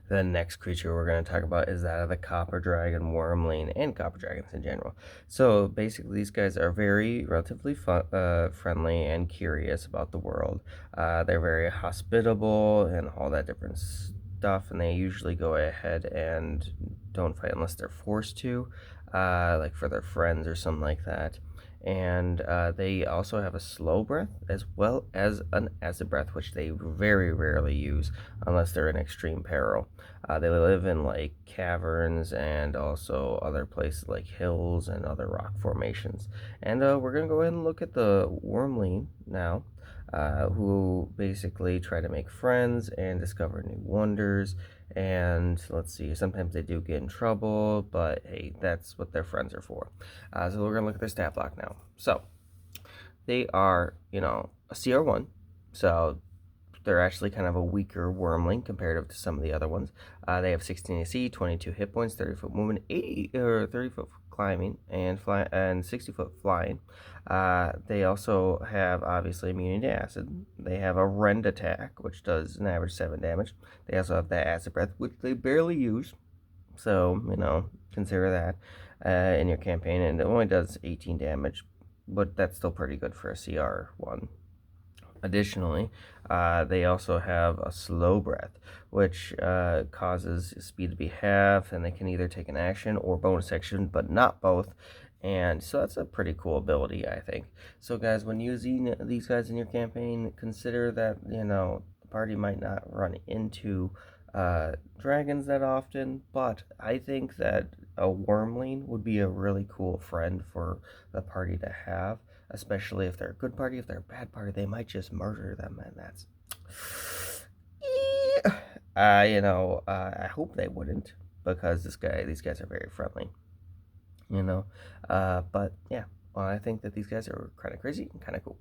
The next creature we're going to talk about is that of the copper dragon, Wyrmling, and copper dragons in general. So basically, these guys are relatively friendly and curious about the world. They're very hospitable and all that different stuff, and they usually go ahead and don't fight unless they're forced to, like for their friends or something like that. And they also have a slow breath as well as an acid breath, which they very rarely use unless they're in extreme peril. They live in like caverns and also other places like hills and other rock formations. And we're going to go ahead and look at the Wyrmling now, who basically try to make friends and discover new wonders. And let's see, sometimes they do get in trouble, but hey, that's what their friends are for. So we're going to look at their stat block now. So they are, a CR1. So they're actually kind of a weaker Wyrmling comparative to some of the other ones. They have 16 AC, 22 hit points, 30-foot movement, 30-foot climbing, and 60-foot flying. They also have obviously immunity to acid. They have a rend attack, which does an average 7 damage. They also have that acid breath, which they barely use. So consider that in your campaign, and it only does 18 damage, but that's still pretty good for a CR1. Additionally, they also have a slow breath, which causes speed to be half, and they can either take an action or bonus action, but not both. And so that's a pretty cool ability, I think. So, guys, when using these guys in your campaign, consider that the party might not run into dragons that often, but I think that a Wyrmling would be a really cool friend for the party to have, especially if they're a good party. If they're a bad party, they might just murder them, and that's I hope they wouldn't, because these guys are very friendly, but yeah, well, I think that these guys are kind of crazy and kind of cool.